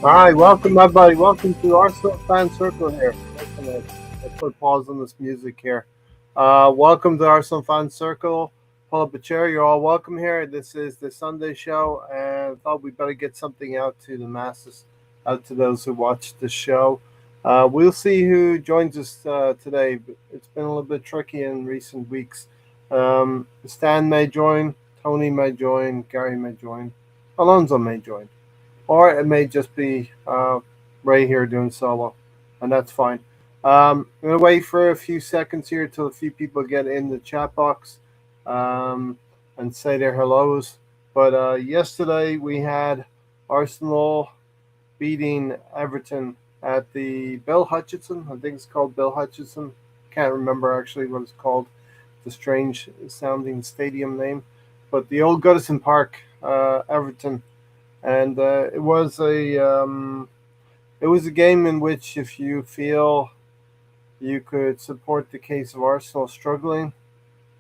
All right, welcome everybody. Welcome to Arsenal Fan Circle here. Listen, I put pause on this music here. Welcome to Arsenal Fan Circle. Pull up a chair. You're all welcome here. This is the Sunday show, and I thought we better get something out to the masses, out to those who watch the show. We'll see who joins us today. But it's been a little bit tricky in recent weeks. Stan may join, Tony may join, Gary may join, Alonso may join, or it may just be Ray here doing solo, and that's fine. I'm gonna wait for a few seconds here till a few people get in the chat box and say their hellos. But yesterday we had Arsenal beating Everton at the Bill Hutchinson. I think it's called Bill Hutchinson. Can't remember actually what it's called. It's a strange sounding stadium name, but the old Goodison Park, Everton, and it was a game in which if you feel you could support the case of Arsenal struggling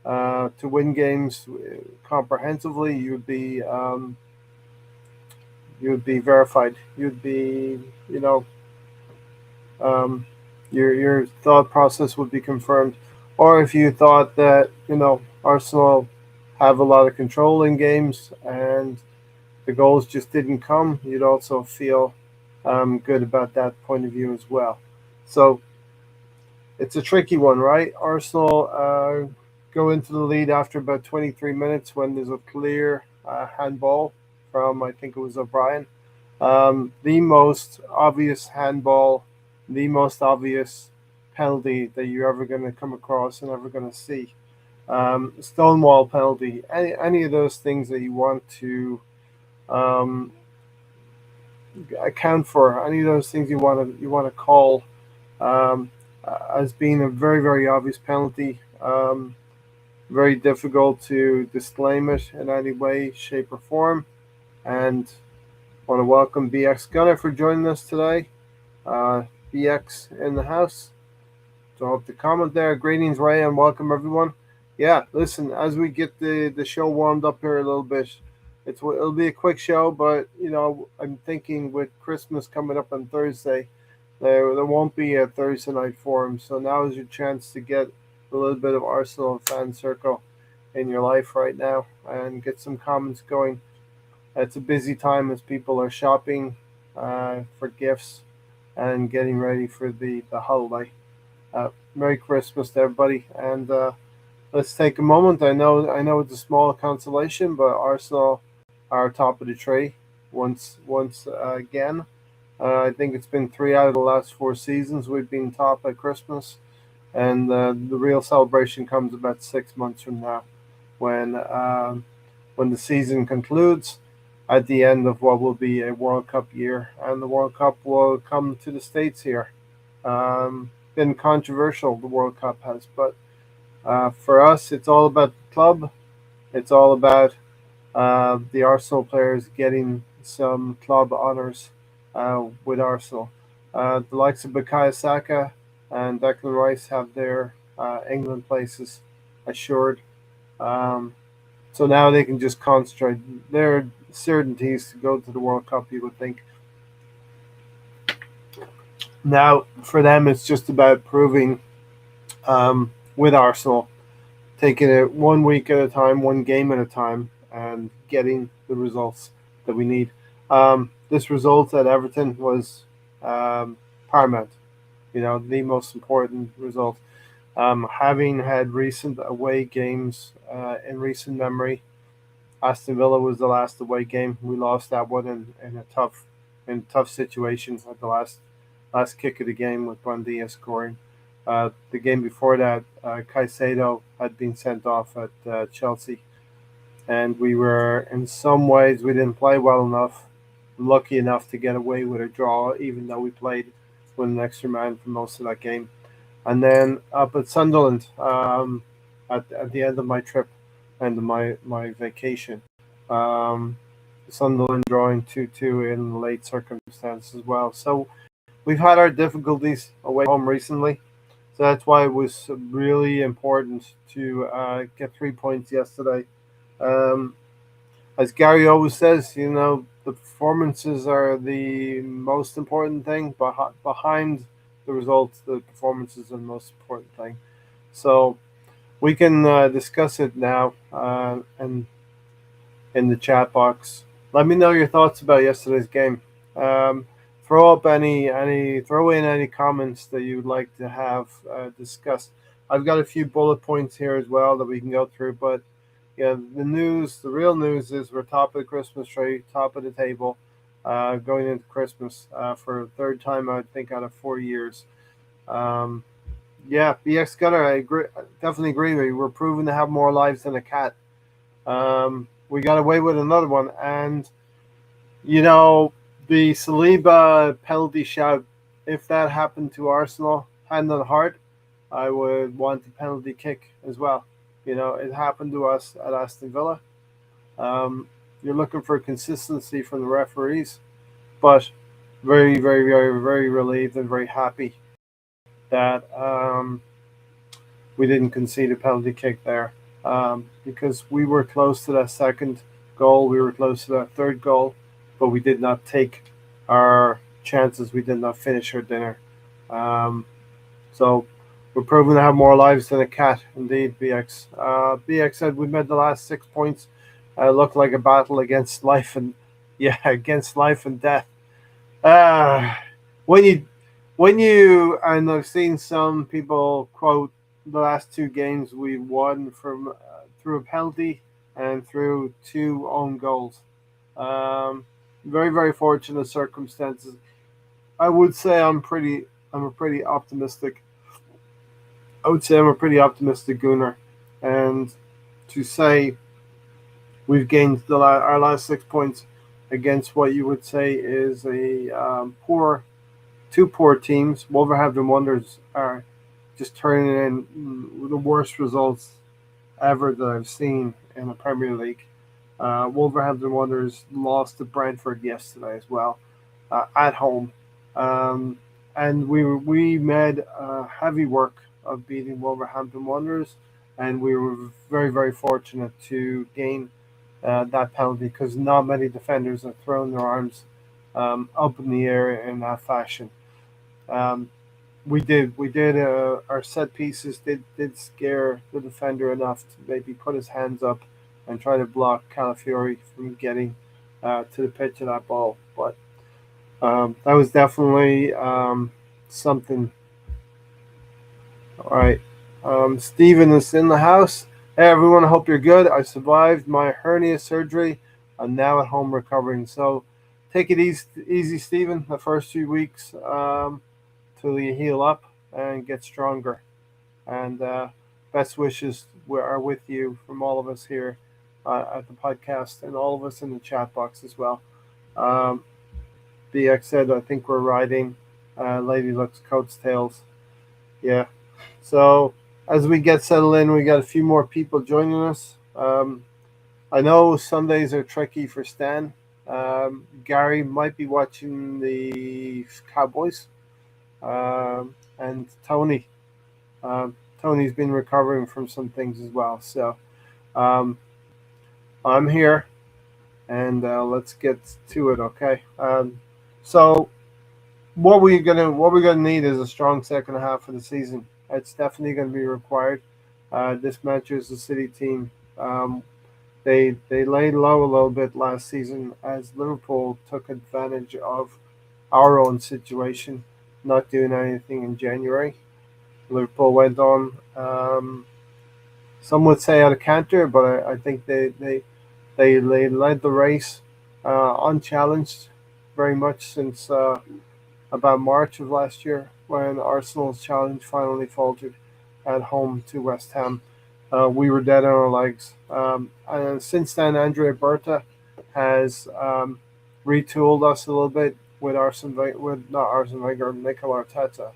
to win games comprehensively, you'd be verified. You'd be you know your thought process would be confirmed. Or if you thought that Arsenal have a lot of control in games and the goals just didn't come, you'd also feel good about that point of view as well. So it's a tricky one, right? Arsenal go into the lead after about 23 minutes when there's a clear handball from, I think it was O'Brien. The most obvious handball, the most obvious penalty that you're ever going to come across and ever going to see. Stonewall penalty, any of those things that you want to um, account for, any of those things you want to call um, as being a very very obvious penalty. Very difficult to disclaim it in any way, shape, or form. And want to welcome BX Gunner for joining us today. BX in the house. Don't have to comment there. Greetings, Ray, and welcome everyone. Yeah, listen, as we get the show warmed up here a little bit, it'll be a quick show, but I'm thinking with Christmas coming up on Thursday, there won't be a Thursday night forum, so now is your chance to get a little bit of Arsenal fan circle in your life right now and get some comments going. It's a busy time as people are shopping for gifts and getting ready for the holiday. Merry Christmas to everybody, and let's take a moment. I know it's a small consolation, but Arsenal are top of the tree once again. I think it's been 3 out of the last 4 seasons we've been top at Christmas, and the real celebration comes about 6 months from now, when when the season concludes at the end of what will be a World Cup year, and the World Cup will come to the States here. Been controversial, the World Cup has, but for us, it's all about the club. It's all about the Arsenal players getting some club honours with Arsenal. The likes of Bukayo Saka and Declan Rice have their England places assured. Um, so now they can just concentrate. Their certainties to go to the World Cup, you would think. Now, for them, it's just about proving with Arsenal, taking it 1 week at a time, one game at a time, and getting the results that we need. This result at Everton was paramount, the most important result. Having had recent away games in recent memory, Aston Villa was the last away game. We lost that one in a tough situations at the last kick of the game with Buendia scoring. The game before that, Caicedo had been sent off at Chelsea, and we were, in some ways, we didn't play well enough, lucky enough to get away with a draw, even though we played with an extra man for most of that game. And then up at Sunderland, at the end of my trip and my vacation, um, Sunderland drawing 2-2 in late circumstances as well. So we've had our difficulties away home recently. So that's why it was really important to get 3 points yesterday. Um, as Gary always says, the performances are the most important thing. Behind the results, the performances are the most important thing. So we can discuss it now, and in the chat box. Let me know your thoughts about yesterday's game. Um, throw in any comments that you'd like to have discussed. I've got a few bullet points here as well that we can go through, but yeah, the real news is we're top of the Christmas tree, top of the table, going into Christmas for a third time, I think, out of 4 years. Um, yeah, BX Gunner, definitely agree with you. We're proving to have more lives than a cat. We got away with another one, and you know the Saliba penalty shout. If that happened to Arsenal, hand on heart, I would want a penalty kick as well. It happened to us at Aston Villa. Um, you're looking for consistency from the referees, but very, very, very, very relieved and very happy that we didn't concede a penalty kick there, because we were close to that second goal, we were close to that third goal, but we did not take our chances. We did not finish our dinner. Um, so we're proving to have more lives than a cat, indeed, BX. BX said we made the last 6 points. Looked like a battle against life and yeah, against life and death. Uh, when and I've seen some people quote the last two games we won from through a penalty and through two own goals. Um, Very, very fortunate circumstances. I would say I'm a pretty optimistic. I would say I'm a pretty optimistic gooner, and to say we've gained our last 6 points against what you would say is a two poor teams. Wolverhampton Wanderers are just turning in the worst results ever that I've seen in the Premier League. Wolverhampton Wanderers lost to Brentford yesterday as well, at home, um, and we made heavy work of beating Wolverhampton Wanderers, and we were very, very fortunate to gain that penalty because not many defenders have thrown their arms up in the air in that fashion. Um, we did. Our set pieces did scare the defender enough to maybe put his hands up and try to block Calafiori from getting to the pitch of that ball. But that was definitely something. All right, Steven is in the house. Hey everyone, I hope you're good. I survived my hernia surgery. I'm now at home recovering. So take it easy, Steven. The first few weeks. Till you heal up and get stronger. And best wishes are with you from all of us here at the podcast and all of us in the chat box as well. Um, BX said, I think we're riding Lady Luck's coattails. Yeah. So as we get settled in, we got a few more people joining us. I know Sundays are tricky for Stan. Gary might be watching the Cowboys, and Tony. Tony's been recovering from some things as well. So um, I'm here, and let's get to it. Okay. So what we're gonna need is a strong second half of the season. It's definitely going to be required. This Manchester City team, they laid low a little bit last season as Liverpool took advantage of our own situation, not doing anything in January. Liverpool went on. Some would say out of canter, but I think they led the race unchallenged very much since about March of last year when Arsenal's challenge finally faltered at home to West Ham. We were dead on our legs. And since then, Andrea Berta has retooled us a little bit with with not Arsene Wenger, Mikel Arteta,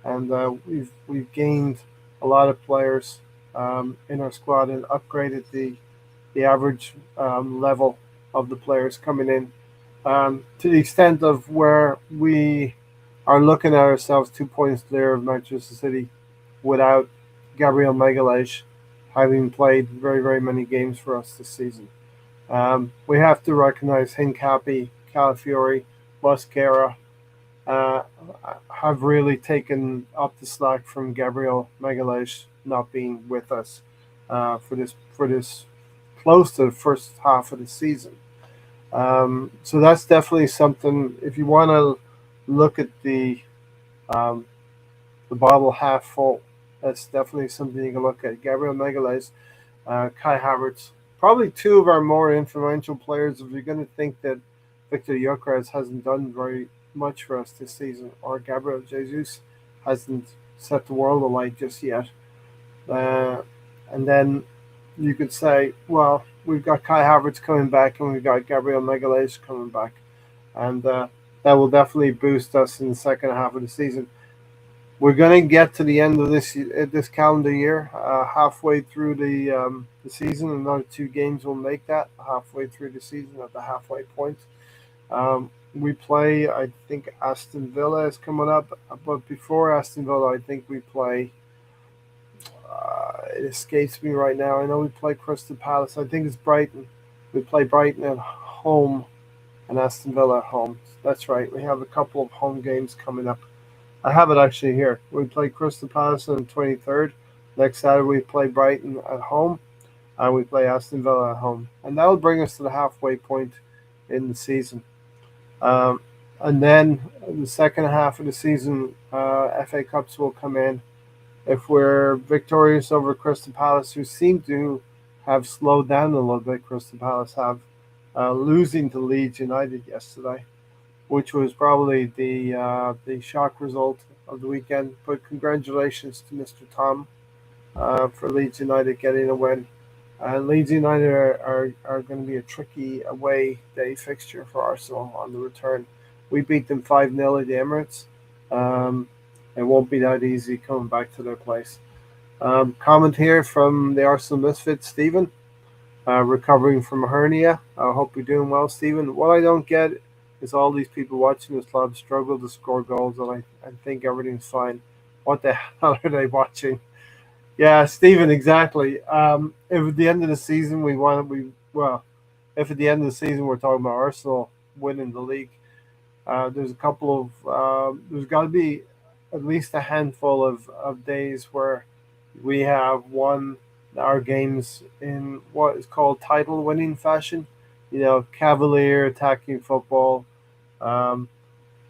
and we've gained a lot of players in our squad and upgraded the average level of the players coming in, to the extent of where we are looking at ourselves 2 points clear of Manchester City without Gabriel Magalhaes having played very, very many games for us this season. We have to recognize Hincapi, Calafiori, Mosquera uh, have really taken up the slack from Gabriel Magalhaes not being with us for this close to the first half of the season. So that's definitely something. If you want to look at um, the bottle half full, that's definitely something you can look at. Gabriel Magalhaes, Kai Havertz, probably two of our more influential players. If you're going to think that Victor Gyökeres hasn't done very much for us this season, or Gabriel Jesus hasn't set the world alight just yet, uh, and then you could say, well, we've got Kai Havertz coming back and we've got Gabriel Magalhaes coming back, and that will definitely boost us in the second half of the season. We're going to get to the end of this calendar year, halfway through the season. Another two games will make that halfway through the season at the halfway point. We play, I think Aston Villa is coming up, but before Aston Villa, I think we play. It escapes me right now. I know we play Crystal Palace. I think it's Brighton. We play Brighton at home and Aston Villa at home. That's right. We have a couple of home games coming up. I have it actually here. We play Crystal Palace on the 23rd. Next Saturday we play Brighton at home, and we play Aston Villa at home, and that will bring us to the halfway point in the season. Um, and then the second half of the season, FA Cups will come in. If we're victorious over Crystal Palace, who seem to have slowed down a little bit, Crystal Palace have, losing to Leeds United yesterday, which was probably the shock result of the weekend. But congratulations to Mr. Tom for Leeds United getting a win. Leeds United are going to be a tricky away day fixture for Arsenal on the return. We beat them 5-0 at the Emirates. Um, it won't be that easy coming back to their place. Comment here from the Arsenal Misfit, Stephen, recovering from a hernia. I hope you're doing well, Stephen. What I don't get is all these people watching this club struggle to score goals, and I think everything's fine. What the hell are they watching? Yeah, Stephen, exactly. If at the end of the season we want, we well, if at the end of the season we're talking about Arsenal winning the league, there's a couple of there's got to be at least a handful of days where we have won our games in what is called title winning fashion. You know, cavalier attacking football. Um,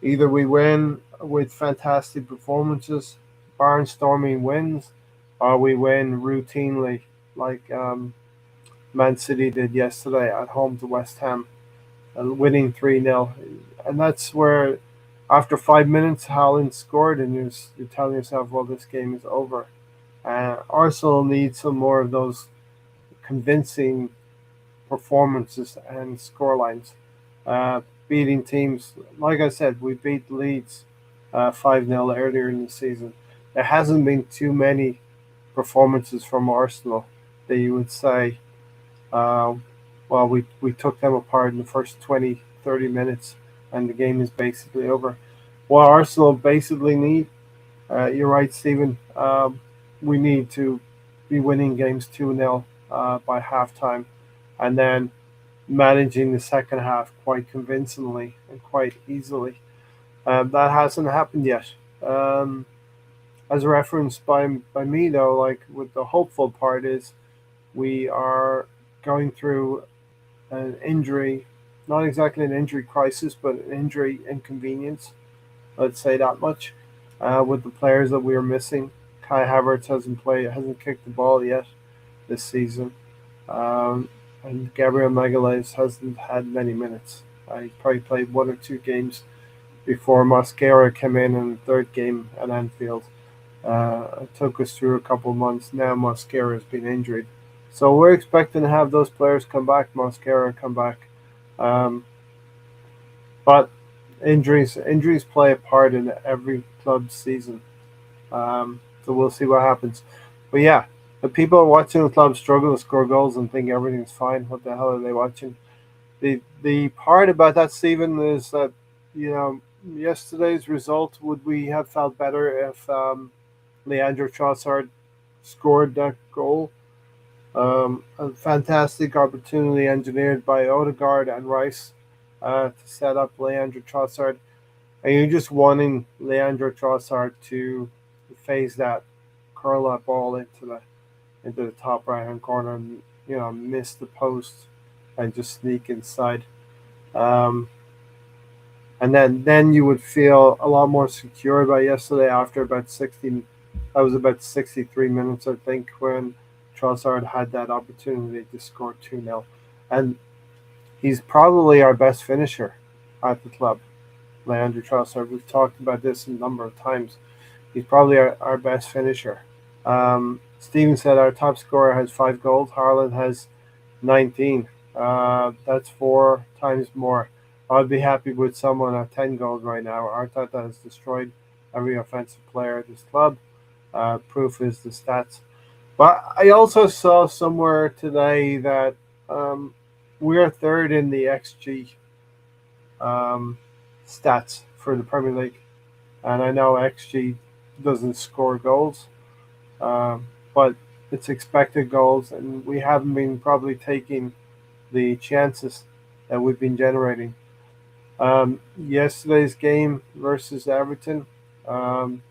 Either we win with fantastic performances, barnstorming wins, or we win routinely, like Man City did yesterday at home to West Ham, winning 3-0. And that's where, after 5 minutes, Haaland scored, and you're telling yourself, well, this game is over. Arsenal needs some more of those convincing performances and scorelines. Uh, Beating teams, like I said, we beat Leeds 5-0 earlier in the season. There hasn't been too many performances from Arsenal that you would say, uh, well, we took them apart in the first 20, 30 minutes and the game is basically over. What Arsenal basically need, you're right, Stephen, we need to be winning games 2-0 by halftime and then managing the second half quite convincingly and quite easily. That hasn't happened yet. As referenced by me though, like with the hopeful part is we are going through an injury, not exactly an injury crisis, but an injury inconvenience. Let's say that much. With the players that we are missing, Kai Havertz hasn't kicked the ball yet this season. Um, and Gabriel Magalhaes hasn't had many minutes. He probably played one or two games before Mosquera came in the third game at Anfield. It took us through a couple of months. Now Mosquera has been injured. So we're expecting to have those players come back, Mosquera come back. Um, but injuries play a part in every club season. So we'll see what happens. But yeah, the people watching the club struggle to score goals and think everything's fine. What the hell are they watching? The part about that, Stephen, is that yesterday's result. Would we have felt better if Leandro Trossard scored that goal? A fantastic opportunity engineered by Odegaard and Rice to set up Leandro Trossard. And you're just wanting Leandro Trossard to phase that curl up ball into the top right hand corner and miss the post and just sneak inside. Um, and then you would feel a lot more secure by yesterday after about 16. That was about 63 minutes, I think, when Trossard had that opportunity to score 2-0. And he's probably our best finisher at the club, Leandro Trossard. We've talked about this a number of times. He's probably our best finisher. Steven said our top scorer has 5 goals. Harlan has 19. That's 4 times more. I'd be happy with someone at 10 goals right now. Arteta has destroyed every offensive player at this club. Proof is the stats. But I also saw somewhere today that um, we're third in the XG um, stats for the Premier League. And I know XG doesn't score goals, but it's expected goals, and we haven't been probably taking the chances that we've been generating. Yesterday's game versus Everton, um,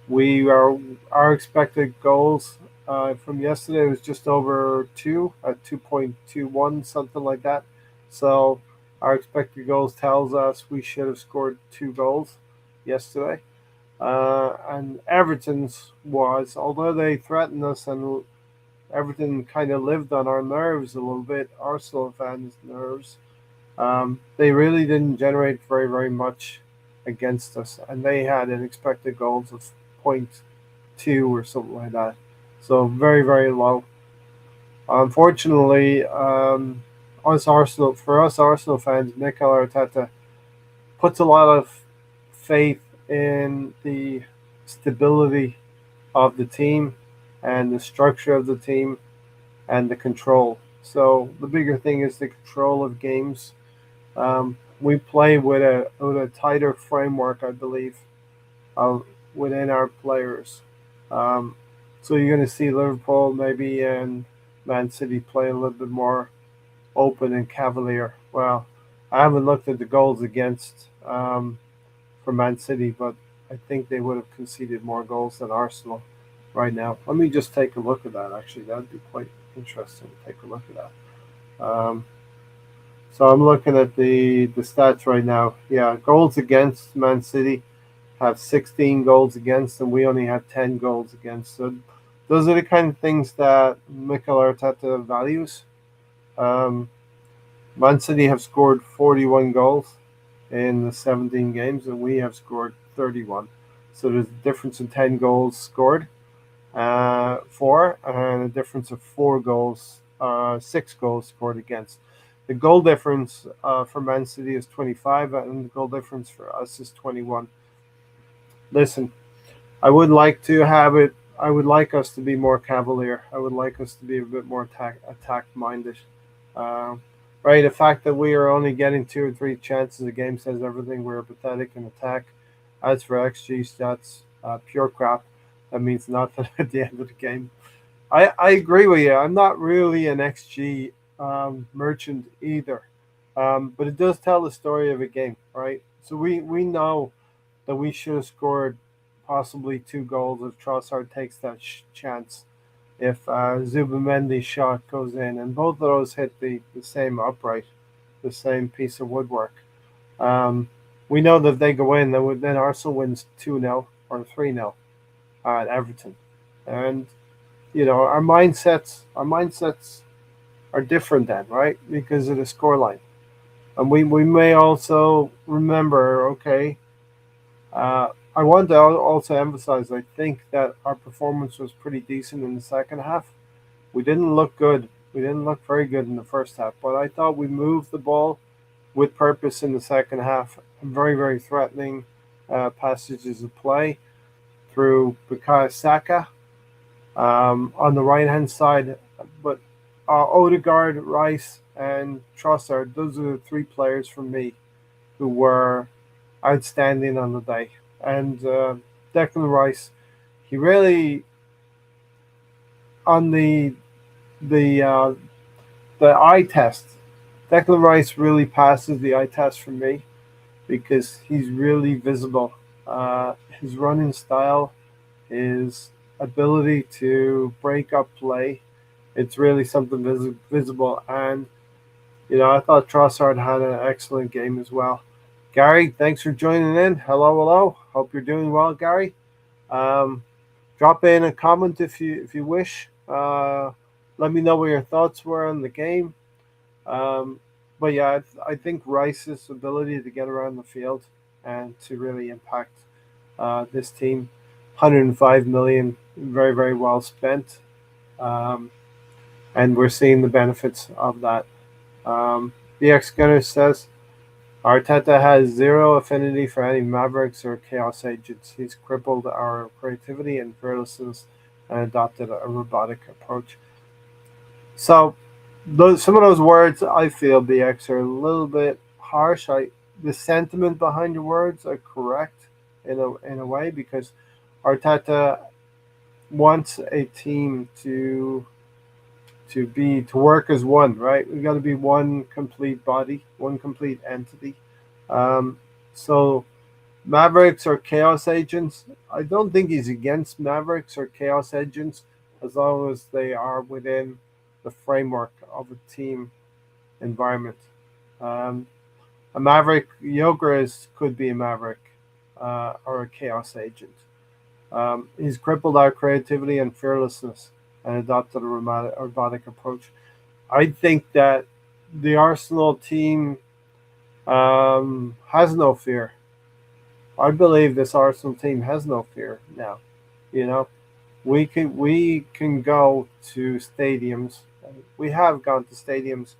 we are our expected goals from yesterday was just over two at 2.21, something like that. So our expected goals tells us we should have scored 2 goals yesterday. And Everton's was, although they threatened us and Everton kind of lived on our nerves a little bit, Arsenal fans' nerves. They really didn't generate very, very much against us, and they had an expected goals of point two or something like that. So very, very low. Unfortunately, for us Arsenal fans, Mikel Arteta puts a lot of faith in the stability of the team and the structure of the team and the control. So the bigger thing is the control of games. We play with a tighter framework, I believe, uh, within our players. Um, so you're going to see Liverpool maybe and Man City play a little bit more open and cavalier. Well, I haven't looked at the goals against for Man City, but I think they would have conceded more goals than Arsenal right now. Let me just take a look at that. Actually, that'd be quite interesting to take a look at that. So I'm looking at the stats right now. Yeah, goals against Man City have 16 goals against, and we only have 10 goals against. So those are the kind of things that Mikel Arteta values. Um, Man City have scored 41 goals in the 17 games, and we have scored 31. So there's a difference in 10 goals scored, and a difference of 4 goals, 6 goals scored against. The goal difference for Man City is 25, and the goal difference for us is 21. Listen, I would like to have it. I would like us to be more cavalier. I would like us to be a bit more attack minded. Uh, right, the fact that we are only getting 2 or 3 chances a game says everything. We're pathetic in attack. As for XG stats, pure crap. That means nothing at the end of the game. I agree with you. I'm not really an XG merchant either, but it does tell the story of a game, right? So we know that we should have scored possibly 2 goals if Trossard takes that chance. If Zubamendi's shot goes in, and both of those hit the same upright, the same piece of woodwork. Um, we know that if they go in, then Arsenal wins 2-0 or 3-0 at Everton. And our mindsets are different then, right? Because of the scoreline. And we may also remember, okay, I want to also emphasize, I think that our performance was pretty decent in the second half. We didn't look good. We didn't look very good in the first half, but I thought we moved the ball with purpose in the second half. Very, very threatening passages of play through Bukayo Saka on the right hand side. But Odegaard, Rice, and Trossard, those are the 3 players for me who were outstanding on the day. And Declan Rice, he really, on the the uh, the eye test. Declan Rice really passes the eye test for me because he's really visible. His running style, his ability to break up play, it's really something visible. And I thought Trossard had an excellent game as well. Gary, thanks for joining in. Hello, hello. Hope you're doing well, Gary. Um, Drop in a comment if you wish. Let me know what your thoughts were on the game. Um, but yeah, I think Rice's ability to get around the field and to really impact this team, 105 million, very very well spent, um, and we're seeing the benefits of that. BX Gunner says Arteta has zero affinity for any Mavericks or Chaos Agents. He's crippled our creativity and fearlessness and adopted a robotic approach. So, some of those words I feel BX are a little bit harsh. The sentiment behind your words are correct in a way because Arteta wants a team to work as one, right? We got to be one complete body, one complete entity. Um, so Mavericks or Chaos Agents, I don't think he's against Mavericks or Chaos Agents as long as they are within the framework of a team environment. Um, a Maverick Yogres could be a Maverick or a Chaos Agent. He's crippled our creativity and fearlessness and adopted a robotic approach. I think that the Arsenal team has no fear. I believe this Arsenal team has no fear now. You know, we can go to stadiums. We have gone to stadiums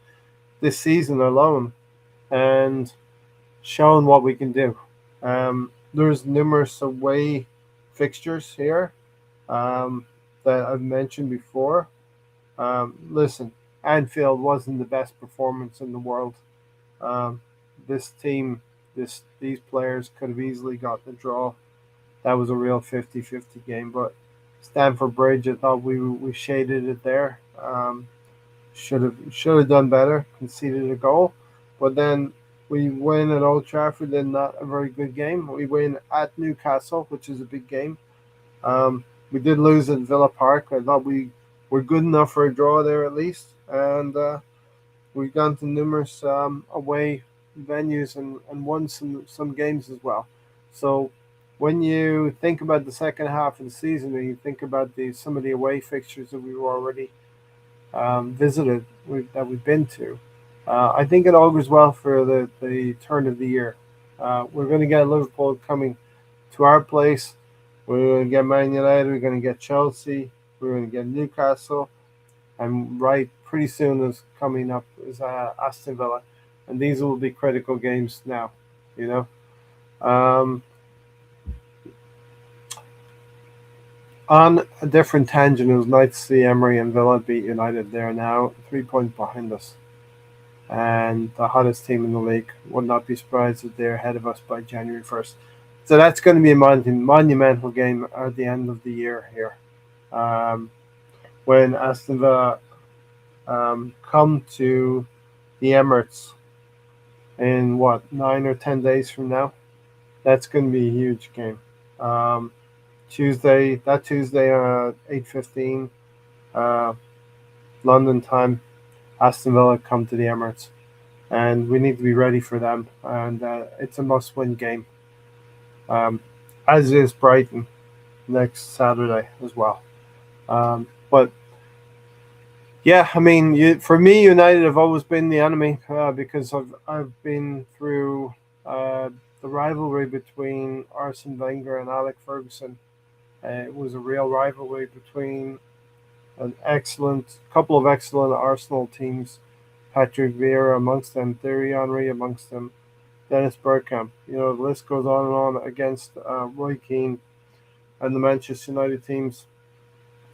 this season alone and shown what we can do. There's numerous away fixtures here that I've mentioned before. Listen, Anfield wasn't the best performance in the world. Um, this team, these players could have easily got the draw. That was a real 50-50 game, but Stamford Bridge, I thought we shaded it there. Should have done better, conceded a goal, but then we win at Old Trafford, then not a very good game. We win at Newcastle, which is a big game. We did lose at Villa Park. I thought we were good enough for a draw there at least, and we've gone to numerous away venues and won some games as well. So when you think about the second half of the season and you think about some of the away fixtures that we've already visited that we've been to, I think it augurs well for the turn of the year. We're going to get Liverpool coming to our place. We're going to get Man United. We're going to get Chelsea. We're going to get Newcastle. And right pretty soon is coming up is Aston Villa. And these will be critical games now, you know. Um, on a different tangent, it was nice to see Emery and Villa beat United. They're now 3 points behind us and the hottest team in the league. Would not be surprised if they're ahead of us by January 1st. So that's going to be a monumental game at the end of the year here. Um, when Aston Villa come to the Emirates in what 9 or 10 days from now, that's going to be a huge game. Um, Tuesday 8:15 uh, London time, Aston Villa come to the Emirates, and we need to be ready for them. And it's a must-win game, as is Brighton next Saturday as well. But yeah, I mean, for me, United have always been the enemy because I've been through the rivalry between Arsene Wenger and Alex Ferguson. It was a real rivalry between an excellent couple of excellent Arsenal teams, Patrick Vieira amongst them, Thierry Henry amongst them, Dennis Bergkamp. The list goes on and on against Roy Keane and the Manchester United teams.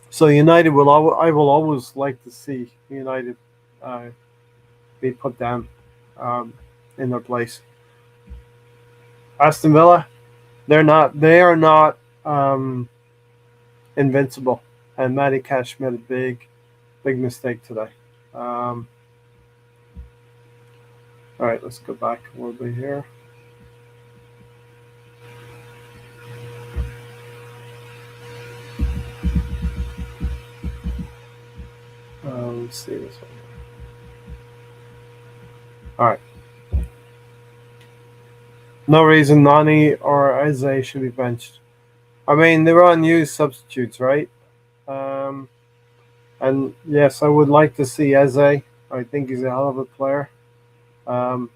So I will always like to see United uh, be put down um, in their place. Aston Villa, they are not invincible, and Matty Cash made it big big mistake today. All right, let's go back a little bit here. Let's see this one. All right. No reason Nani or Eze should be benched. I mean, they were unused substitutes, right? Um, and yes, I would like to see Eze. I think he's a hell of a player. Um,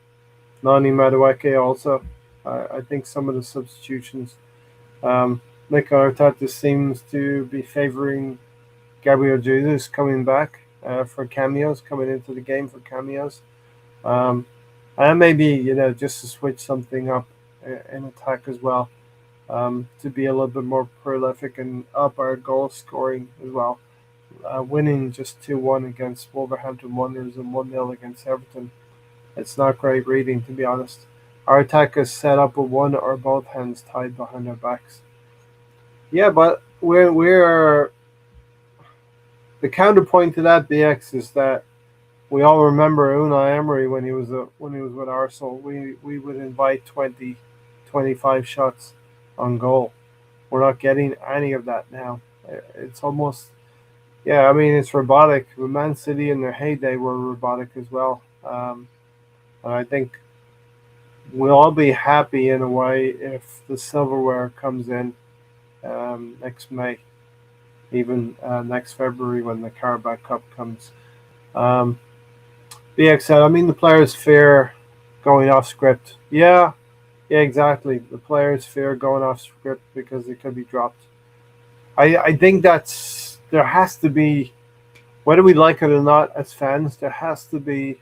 Nani Madueke also. I think some of the substitutions. Um, Mikel Arteta seems to be favouring Gabriel Jesus coming back for cameos, coming into the game for cameos. Um, and maybe, just to switch something up in attack as well, to be a little bit more prolific and up our goal scoring as well. Winning just 2-1 against Wolverhampton Wanderers and 1-0 against Everton. It's not great reading, to be honest. Our attack is set up with one or both hands tied behind our backs. Yeah, but we're the counterpoint to that, BX, is that we all remember Unai Emery when he was with Arsenal. We would invite 20, 25 shots on goal. We're not getting any of that now. It's almost, yeah. I mean, it's robotic. Man City in their heyday were robotic as well. And I think we'll all be happy in a way if the silverware comes in next May, even next February when the Carabao Cup comes. Um, BXL, I mean, the players fear going off script. Yeah, yeah, exactly. The players fear going off script because it could be dropped. I think there has to be, whether we like it or not as fans, there has to be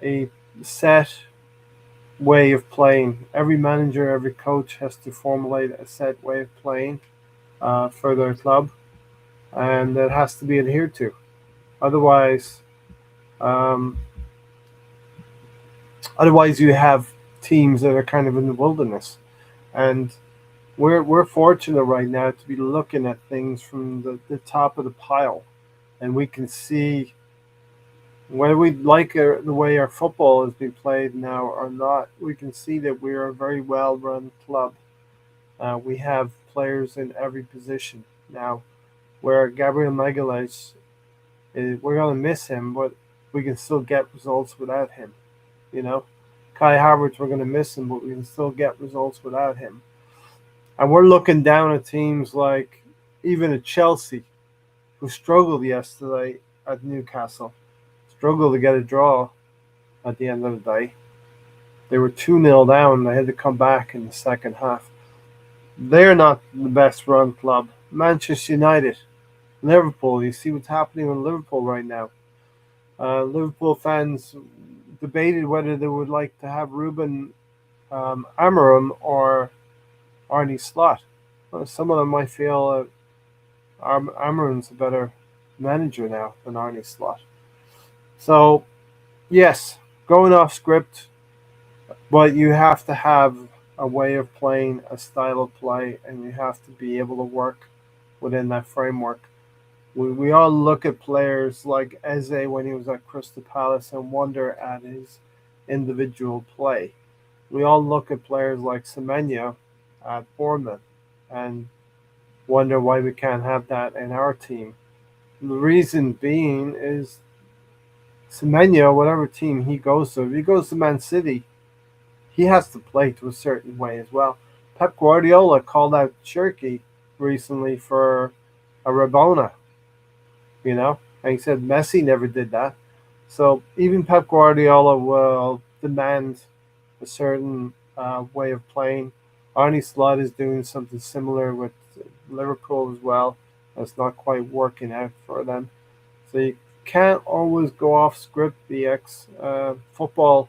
a set way of playing. Every manager, every coach has to formulate a set way of playing for their club, and that has to be adhered to. Otherwise, um, otherwise you have teams that are kind of in the wilderness, and we're fortunate right now to be looking at things from the top of the pile, and we can see whether we like the way our football is being played now or not. We can see that we're a very well run club. We have players in every position now. Where Gabriel Magalhaes, we're going to miss him, but we can still get results without him. You know, Kai Havertz, we're going to miss him, but we can still get results without him. And we're looking down at teams like even at Chelsea, who struggled yesterday at Newcastle, struggled to get a draw at the end of the day. They were 2-0 down. They had to come back in the second half. They're not the best run club. Manchester United, Liverpool, you see what's happening with Liverpool right now. Liverpool fans debated whether they would like to have Ruben Amorim or Arne Slot. Some of them might feel Amorim's a better manager now than Arne Slot. So, yes, going off script, but you have to have a way of playing, a style of play, and you have to be able to work within that framework. We all look at players like Eze when he was at Crystal Palace and wonder at his individual play. We all look at players like Semenyo at Bournemouth and wonder why we can't have that in our team. The reason being is Semenyo, whatever team he goes to, if he goes to Man City, he has to play to a certain way as well. Pep Guardiola called out Cherky recently for a Rabona, and he said Messi never did that. So even Pep Guardiola will demand a certain way of playing. Arne Slot is doing something similar with Liverpool as well. That's not quite working out for them. So you can't always go off script. BX football,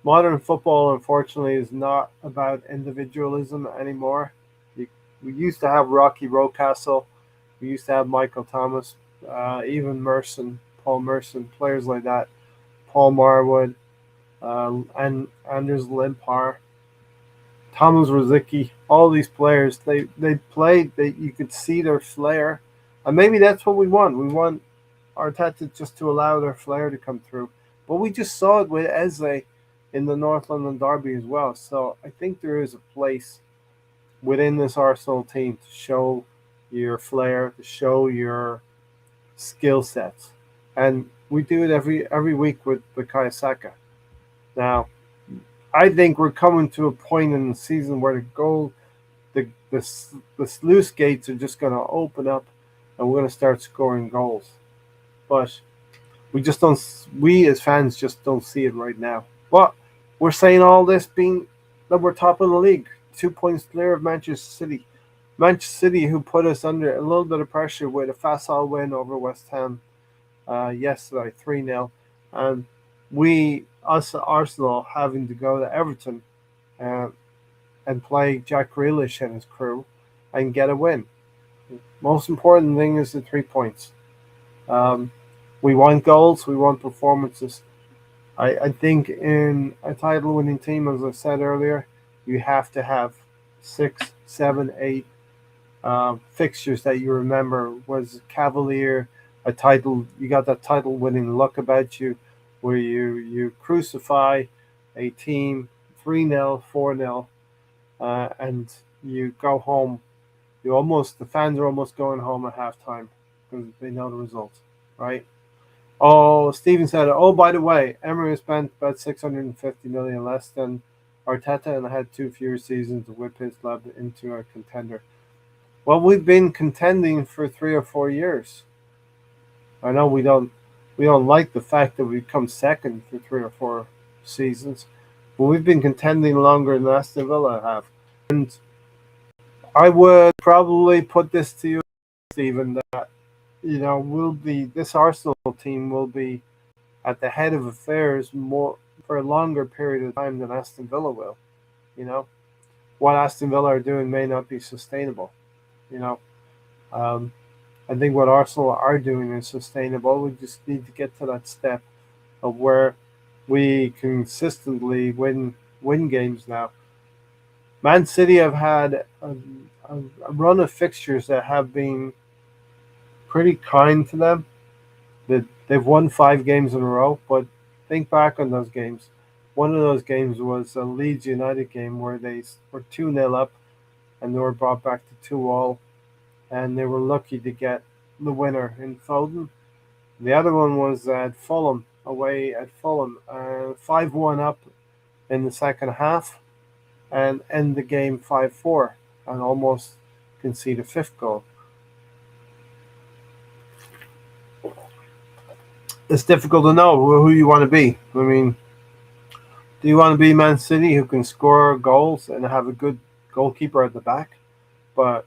modern football, unfortunately, is not about individualism anymore. We used to have Rocky Rocastle. We used to have Michael Thomas, even Merson, Paul Merson, players like that, Paul Marwood, and Anders Limpar, Thomas Rosicky, all these players, they played, you could see their flair. And maybe that's what we want. We want Arteta just to allow their flair to come through. But we just saw it with Eze in the North London derby as well. So I think there is a place within this Arsenal team to show your flair, to show your skill sets, and we do it every week with Bukayo Saka. Now, I think we're coming to a point in the season where the sluice gates are just going to open up, and we're going to start scoring goals. But we just don't. We as fans just don't see it right now. But we're saying all this being that we're top of the league, 2 points clear of Manchester City. Manchester City, who put us under a little bit of pressure with a facile win over West Ham yesterday, 3-0. And us Arsenal, having to go to Everton uh, and play Jack Grealish and his crew and get a win. Most important thing is the 3 points. Um, we want goals, we want performances. I think in a title winning team, as I said earlier, you have to have six, seven, eight fixtures that you remember. Was Cavalier a title? You got that title winning look about you, where you crucify a team 3-0, 4-0, and you go home. The fans are almost going home at halftime because they know the result, right? Oh, Steven said, oh, by the way, Emery spent about 650 million less than Arteta and had two fewer seasons to whip his club into a contender. Well, we've been contending for 3 or 4 years. I know we don't like the fact that we've come second for 3 or 4 seasons, but we've been contending longer than Aston Villa have. And I would probably put this to you, Stephen, that will be this Arsenal team will be at the head of affairs more for a longer period of time than Aston Villa will. You know, what Aston Villa are doing may not be sustainable. You know, um, I think what Arsenal are doing is sustainable. We just need to get to that step of where we consistently win games now. Man City have had a run of fixtures that have been pretty kind to them. They've won 5 games in a row, but think back on those games. One of those games was a Leeds United game where they were 2-0 up and they were brought back to 2-all, and they were lucky to get the winner in Foden. The other one was at Fulham, away at Fulham, 5-1 up in the second half and end the game 5-4 and almost concede a fifth goal. It's difficult to know who you want to be. I mean, do you want to be Man City, who can score goals and have a good goalkeeper at the back? But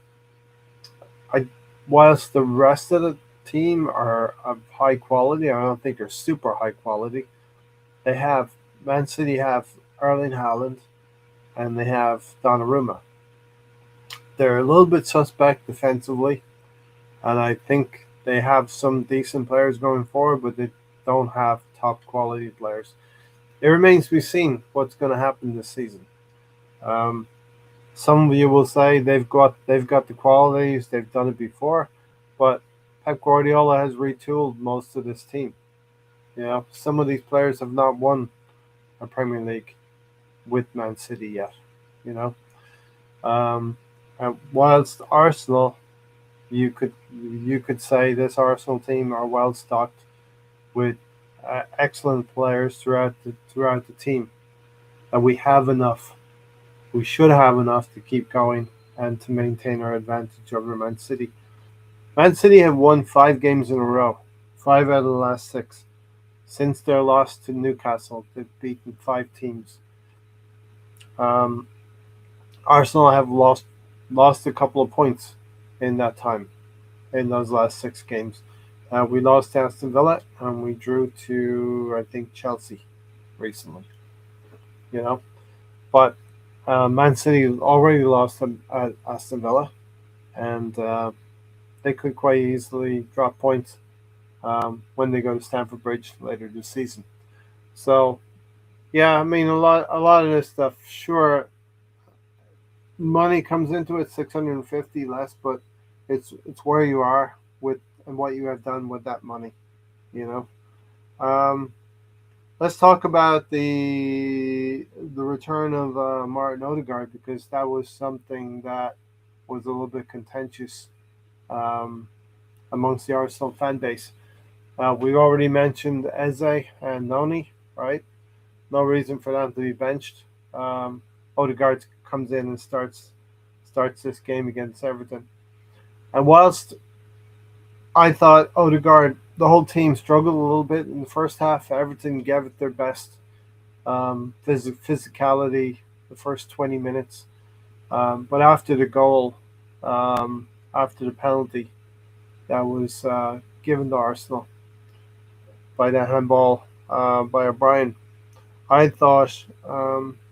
I, whilst the rest of the team are of high quality, I don't think they're super high quality. They have Man City have Erling Haaland and they have Donnarumma. They're a little bit suspect defensively, and I think they have some decent players going forward, but they don't have top quality players. It remains to be seen what's going to happen this season. Um, some of you will say they've got the qualities, they've done it before, but Pep Guardiola has retooled most of this team. Some of these players have not won a Premier League with Man City yet. You know, and whilst Arsenal, you could say this Arsenal team are well stocked with excellent players throughout the team, and we have enough. We should have enough to keep going and to maintain our advantage over Man City. Man City have won 5 games in a row, 5 out of the last 6. Since their loss to Newcastle, they've beaten 5 teams. Um, Arsenal have lost a couple of points in that time, in those last 6 games. We lost to Aston Villa and we drew to, I think, Chelsea recently. You know, but Man City already lost at Aston Villa, and they could quite easily drop points when they go to Stamford Bridge later this season. So yeah, I mean a lot of this stuff. Sure, money comes into it, 650 less, but it's where you are with and what you have done with that money. You know, let's talk about the return of Martin Odegaard, because that was something that was a little bit contentious um, amongst the Arsenal fan base. We already mentioned Eze and Noni, right? No reason for them to be benched. Odegaard comes in and starts this game against Everton. And whilst I thought Odegaard, the whole team struggled a little bit in the first half, Everton gave it their best physicality the first 20 minutes. But after the goal, after the penalty that was given to Arsenal by the handball by O'Brien, I thought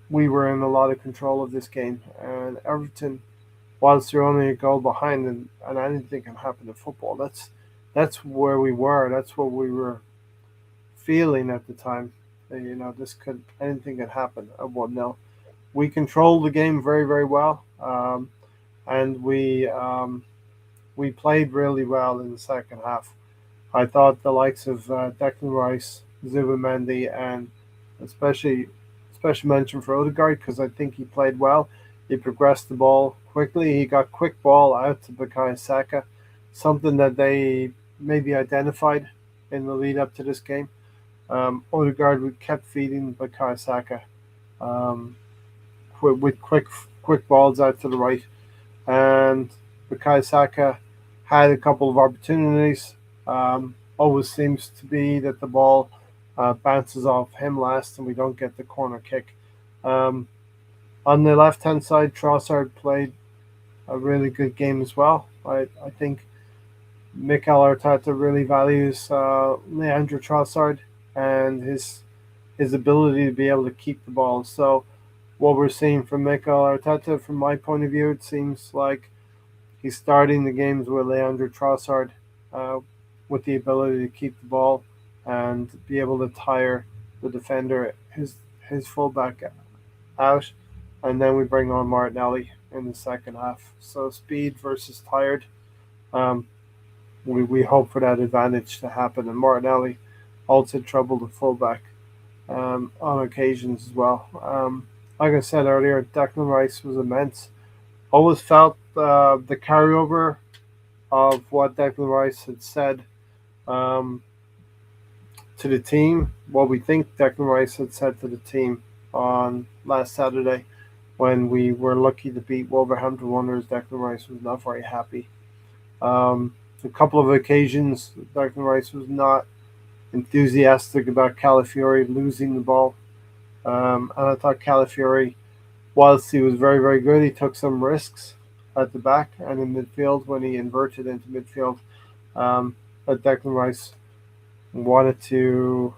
we were in a lot of control of this game. And Everton, whilst they're only a goal behind, and anything can happen in football, that's where we were. That's what we were feeling at the time. This could anything could happen at 1-0. We controlled the game very, very well, and we played really well in the second half. I thought the likes of Declan Rice, Zubimendi, and especially special mention for Odegaard, because I think he played well. He progressed the ball quickly. He got quick ball out to Bukayo Saka, something that they maybe identified in the lead up to this game. Odegaard kept feeding Bukayo Saka um, with quick balls out to the right, and Bukayo Saka had a couple of opportunities. Always seems to be that the ball bounces off him last, and we don't get the corner kick. Um, on the left hand side, Trossard played a really good game as well. I think Mikel Arteta really values Leandro Trossard and his ability to be able to keep the ball. So what we're seeing from Mikel Arteta, from my point of view, it seems like he's starting the games with Leandro Trossard, uh, with the ability to keep the ball and be able to tire the defender, his fullback out, and then we bring on Martinelli in the second half. So speed versus tired. Um, we hope for that advantage to happen, and Martinelli also troubled the fullback on occasions as well. Like I said earlier, Declan Rice was immense. Always felt the carryover of what Declan Rice had said um, to the team, what we think Declan Rice had said to the team on last Saturday when we were lucky to beat Wolverhampton Wanderers. Declan Rice was not very happy. A couple of occasions, Declan Rice was not enthusiastic about Calafiori losing the ball. And I thought Calafiori, whilst he was very, very good, he took some risks at the back and in midfield when he inverted into midfield. But Declan Rice wanted to,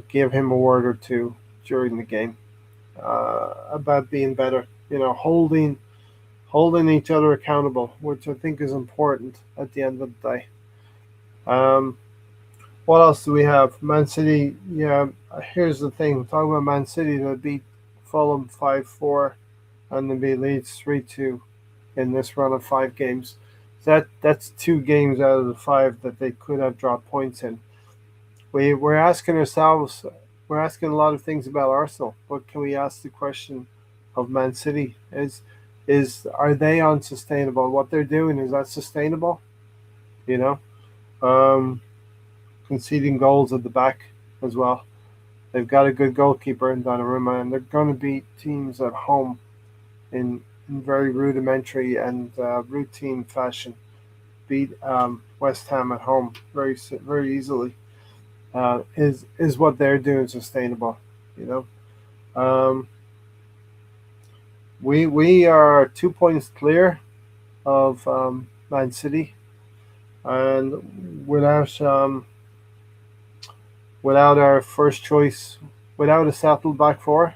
give him a word or two during the game about being better. Holding each other accountable, which I think is important at the end of the day. Um, what else do we have? Man City. Yeah, here's the thing. Talking about Man City, they beat Fulham 5-4, and they beat Leeds 3-2 in this run of 5 games. That's 2 games out of the 5 that they could have dropped points in. We're asking ourselves, we're asking a lot of things about Arsenal, but can we ask the question of Man City? Is are they unsustainable? What they're doing, is that sustainable? You know, um, conceding goals at the back as well. They've got a good goalkeeper in Donnarumma, and they're going to beat teams at home in very rudimentary and routine fashion. Beat West Ham at home very easily. Is what they're doing sustainable? You know, we are 2 points clear of Man City, and without our first choice, without a settled back four,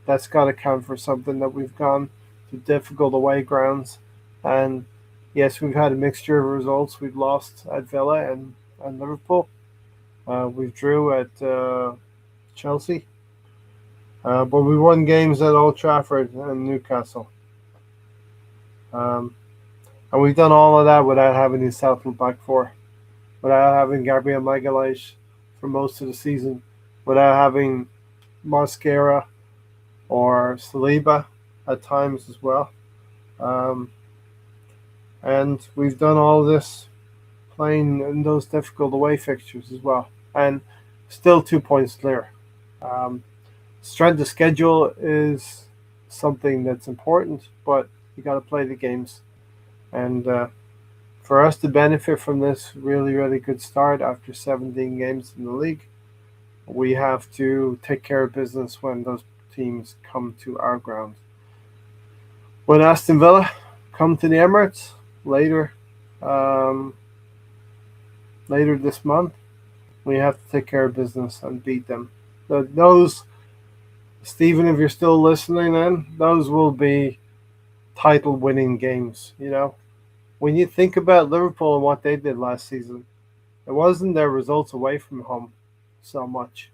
that's got to count for something. That we've gone to difficult away grounds, and yes, we've had a mixture of results. We've lost at Villa and Liverpool. We've drew at Chelsea, but we won games at Old Trafford and Newcastle. Um, and we've done all of that without having a settled back four. without having Gabriel Magalhaes for most of the season, without having Mosquera or Saliba at times as well. Um, and we've done all this playing in those difficult away fixtures as well, and still 2 points clear. Um, Strength of schedule is something that's important, but you got to play the games. And for us to benefit from this really, really good start after 17 games in the league, we have to take care of business when those teams come to our ground. When Aston Villa come to the Emirates later, um, later this month, we have to take care of business and beat them. Those, Stephen, if you're still listening, then those will be title-winning games. When you think about Liverpool and what they did last season, it wasn't their results away from home so much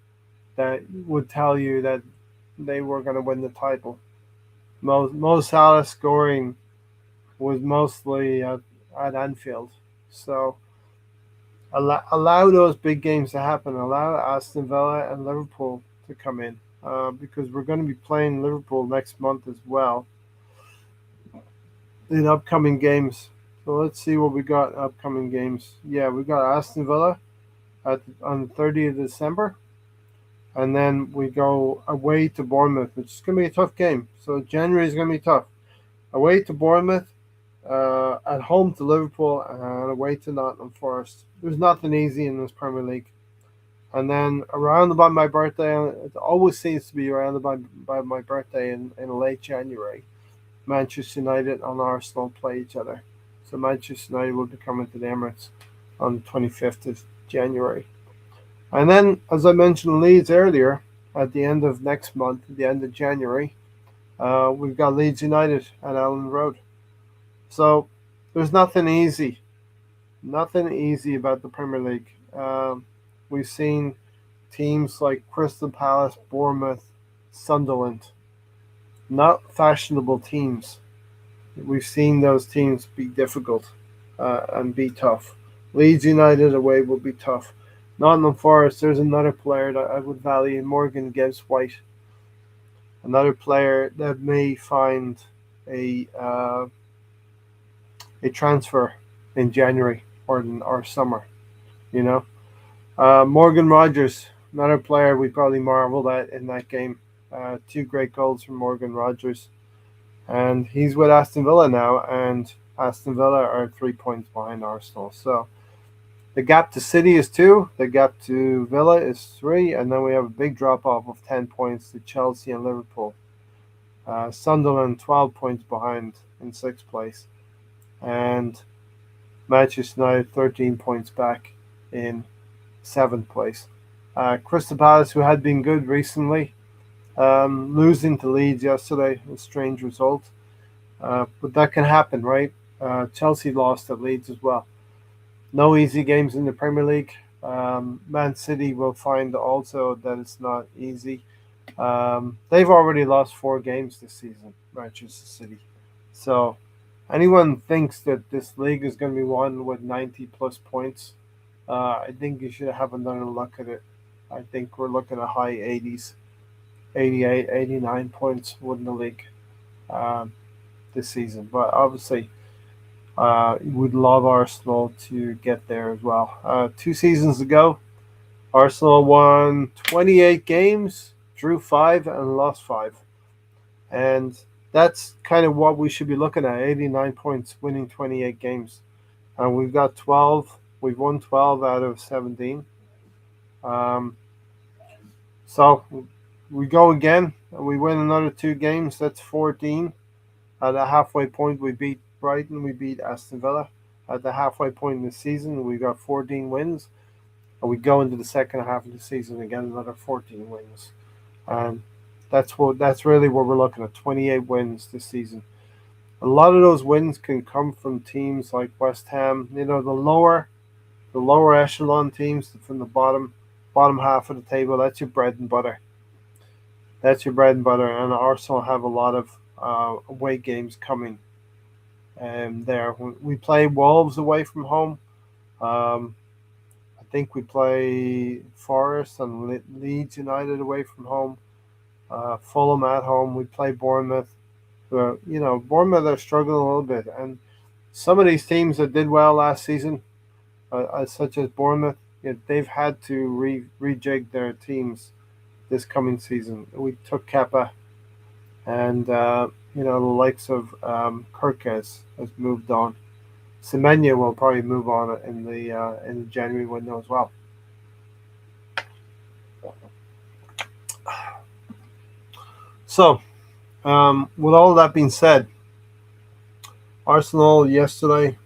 that would tell you that they were going to win the title. Mo Salah scoring was mostly at Anfield, so allow those big games to happen. Allow Aston Villa and Liverpool to come in because we're going to be playing Liverpool next month as well in upcoming games. So let's see what we got in upcoming games. Yeah, we got Aston Villa on the 30th of December, and then we go away to Bournemouth, which is going to be a tough game. So January is going to be tough. Away to Bournemouth, at home to Liverpool, and away to Nottingham Forest. There's nothing easy in this Premier League. And then around about my birthday, it always seems to be around about my birthday in late January, Manchester United and Arsenal play each other. So Manchester United will be coming to the Emirates on the 25th of January. And then, as I mentioned Leeds earlier, at the end of next month, at the end of January, we've got Leeds United at Ellen Road. So there's nothing easy about the Premier League. We've seen teams like Crystal Palace, Bournemouth, Sunderland, not fashionable teams. We've seen those teams be difficult and be tough. Leeds United away will be tough. Nottingham Forest, there's another player that I would value, Morgan Gibbs White, another player that may find a uh, a transfer in January or summer. You know, Morgan Rogers, another player we probably marveled at in that game. Two great goals from Morgan Rogers, and he's with Aston Villa now, and Aston Villa are 3 points behind Arsenal. So the gap to City is two, the gap to Villa is three, and then we have a big drop off of 10 points to Chelsea and Liverpool. Sunderland 12 points behind in sixth place, and Manchester United 13 points back in seventh place. Crystal Palace, who had been good recently, losing to Leeds yesterday, a strange result. But that can happen, right? Chelsea lost at Leeds as well. No easy games in the Premier League. Man City will find also that it's not easy. They've already lost 4 games this season, Manchester City. So anyone thinks that this league is going to be won with 90 plus points, I think you should have another look at it. I think we're looking at high 80s, 88, 89 points winning the league this season. But obviously, we'd love Arsenal to get there as well. 2 seasons ago, Arsenal won 28 games, drew 5, and lost 5. And that's kind of what we should be looking at, 89 points, winning 28 games. And we've got 12. We've won 12 out of 17. Um, so we go again, and we win another 2 games. That's 14. At the halfway point, we beat Brighton. We beat Aston Villa. At the halfway point in the season, we got 14 wins. And we go into the second half of the season and get another 14 wins. And that's really what we're looking at, 28 wins this season. A lot of those wins can come from teams like West Ham, the lower echelon teams from the bottom half of the table. That's your bread and butter. That's your bread and butter. And Arsenal have a lot of away games coming. There, we play Wolves away from home. Um, think we play Forest and Leeds United away from home. Fulham at home. We play Bournemouth. Bournemouth are struggling a little bit, and some of these teams that did well last season, such as Bournemouth, they've had to rejig their teams this coming season. We took Kepa, and the likes of Kirk has moved on. Semenya will probably move on in the January window as well. So, with all that being said, Arsenal yesterday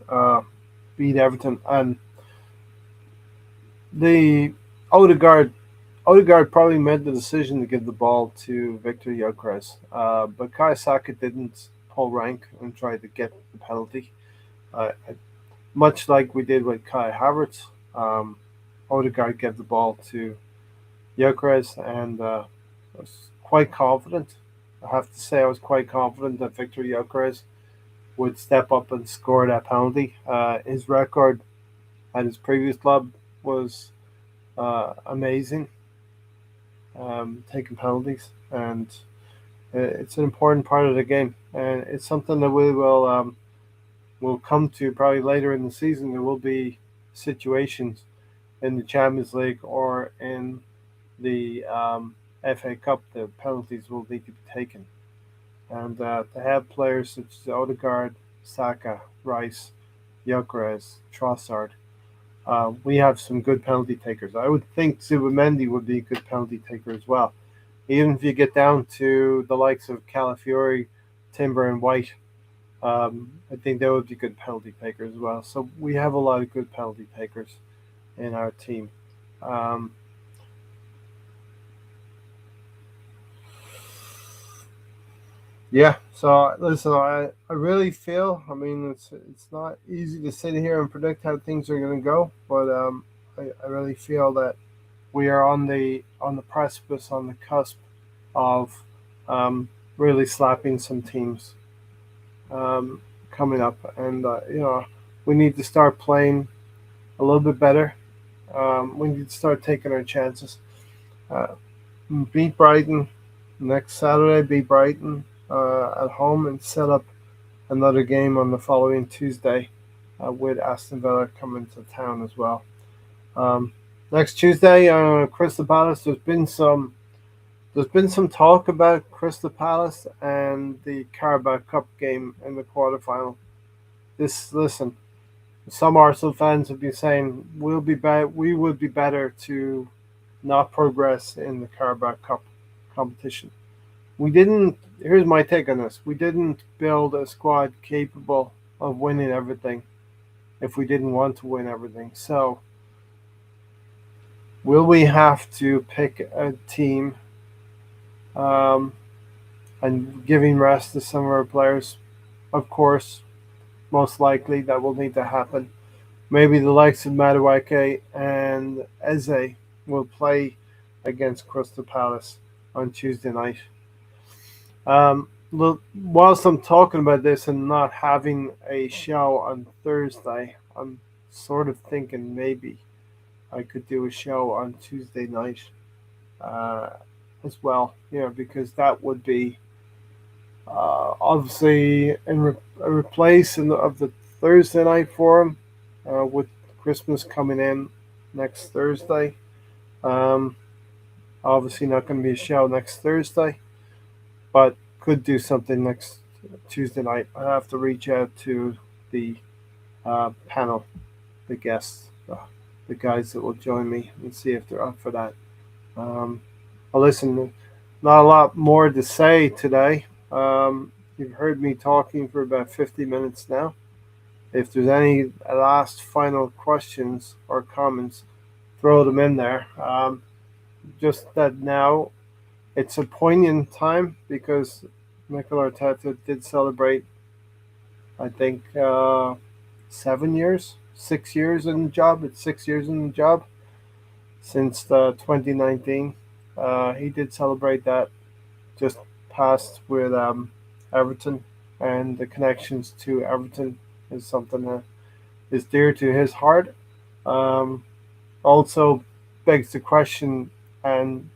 beat Everton, and the Odegaard Odegaard probably made the decision to give the ball to Victor Gyökeres, but Kayasaka didn't pull rank and try to get the penalty. Much like we did with Kai Havertz, Odegaard gave the ball to Gyökeres, and I was quite confident. I have to say, I was quite confident that Victor Gyökeres would step up and score that penalty. His record at his previous club was amazing, taking penalties, and it's an important part of the game, and it's something that we will come to probably later in the season. There will be situations in the Champions League or in the FA Cup. The penalties will need to be taken, and to have players such as Odegaard, Saka, Rice, Gyökeres, Trossard. We have some good penalty takers. I would think Zubimendi would be a good penalty taker as well. Even if you get down to the likes of Calafiori, Timber, and White, I think they would be good penalty takers as well. So we have a lot of good penalty takers in our team. Um, yeah. So listen, I really feel. I mean, it's not easy to sit here and predict how things are going to go, but I really feel that we are on the precipice, on the cusp of really slapping some teams coming up, and we need to start playing a little bit better. We need to start taking our chances. Uh, Beat Brighton next Saturday. Beat Brighton at home, and set up another game on the following Tuesday with Aston Villa coming to town as well. Um, Next Tuesday, Crystal Palace. There's been some talk about Crystal Palace and the Carabao Cup game in the quarterfinal. Listen, some Arsenal fans have been saying we would be better to not progress in the Carabao Cup competition. We didn't. Here's my take on this: we didn't build a squad capable of winning everything if we didn't want to win everything. So, will we have to pick a team um, and giving rest to some of our players? Of course, most likely that will need to happen. Maybe the likes of Madueke and Eze will play against Crystal Palace on Tuesday night. Look, whilst I'm talking about this and not having a show on Thursday, I'm sort of thinking maybe I could do a show on Tuesday night uh, as well. Because that would be obviously a replace of the Thursday night forum with Christmas coming in next Thursday. Um, Obviously, not going to be a show next Thursday, but could do something next Tuesday night. I have to reach out to the panel, the guests, the guys that will join me, and see if they're up for that. Um, well, listen, not a lot more to say today. You've heard me talking for about 50 minutes now. If there's any last final questions or comments, throw them in there. Just that now it's a poignant time because Mikel Arteta did celebrate, I think, 7 years, 6 years in the job. It's 6 years in the job since 2019. He did celebrate that just past with Everton, and the connections to Everton is something that is dear to his heart. Um, also begs the question and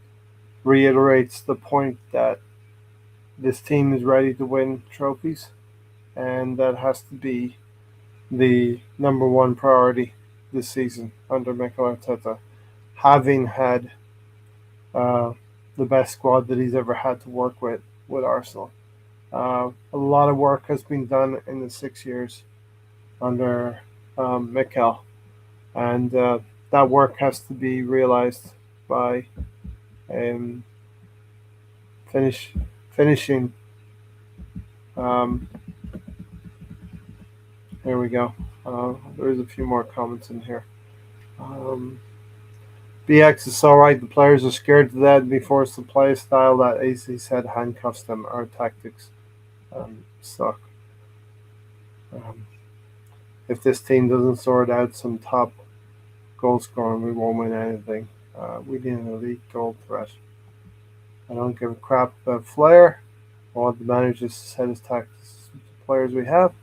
reiterates the point that this team is ready to win trophies, and that has to be the number one priority this season under Mikel Arteta, having had uh, the best squad that he's ever had to work with Arsenal. A lot of work has been done in the 6 years under Mikel, and that work has to be realized by um, finish finishing. Um, here we go. There's a few more comments in here. Um, BX is so right. The players are scared to death and be forced to play a style that, as he said, handcuffs them. Our tactics suck. Um, if this team doesn't sort out some top goal scoring, we won't win anything. We need an elite goal threat. I don't give a crap about Flair. I want the manager to set his tactics with the players we have.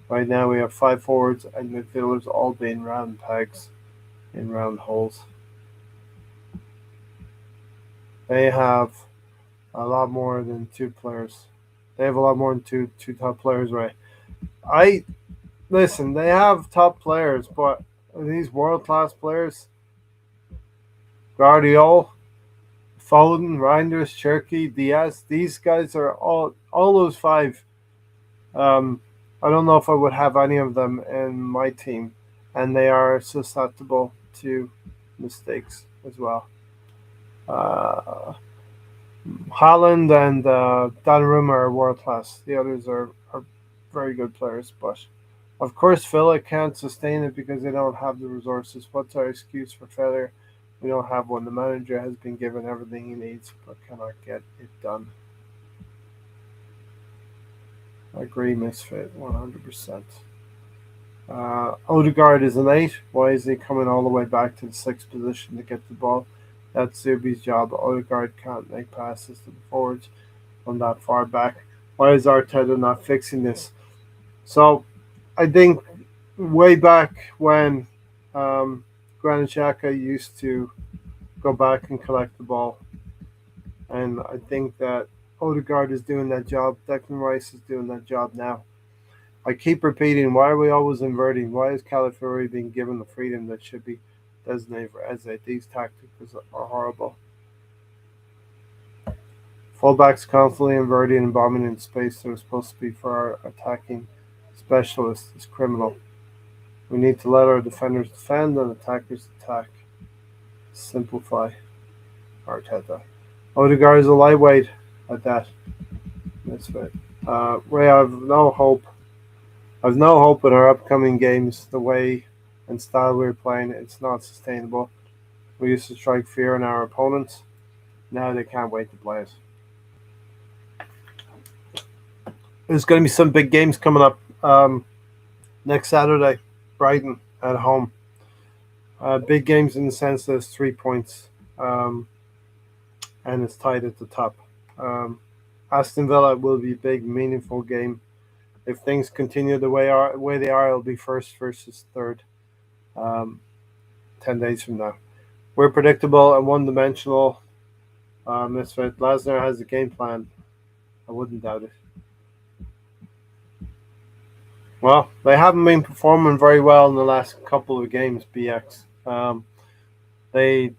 Right now, we have five forwards and midfielders all being round pegs in round holes. They have a lot more than two players. They have a lot more than two top players, right? I listen. They have top players, but these world class players, Guardiola, Foden, Reinders, Cherky, Diaz. These guys are all those five. Um, I don't know if I would have any of them in my team, and they are susceptible to mistakes as well. Uh, Holland and Donnarumma are world class. The others are very good players, but of course Villa can't sustain it because they don't have the resources. What's our excuse for failure? We don't have one. The manager has been given everything he needs, but cannot get it done. I agree, Misfit, 100%. Odegaard is an 8. Why is he coming all the way back to the 6th position to get the ball? That's Zubi's job. Odegaard can't make passes to the forwards from that far back. Why is Arteta not fixing this? So I think way back when Granit Xhaka used to go back and collect the ball, and I think that Odegaard is doing that job. Declan Rice is doing that job now. I keep repeating, why are we always inverting? Why is Calafiori being given the freedom that should be designated for Eze? These tactics are horrible. Fullbacks constantly inverting and bombing in space that are supposed to be for our attacking specialists is criminal. We need to let our defenders defend and attackers attack. Simplify, Arteta. Odegaard is a lightweight at that. That's right. Ray, I have no hope. I've no hope in our upcoming games. The way and style we're playing, it's not sustainable. We used to strike fear in our opponents. Now they can't wait to play us. There's going to be some big games coming up next Saturday. Brighton at home. Big games in the sense that it's 3 points and it's tied at the top. Aston Villa will be a big, meaningful game. If things continue the way they are, it'll be first versus third. Um, 10 days from now, we're predictable and one-dimensional. Misfit Lasner has a game plan. I wouldn't doubt it. Well, they haven't been performing very well in the last couple of games. BX. They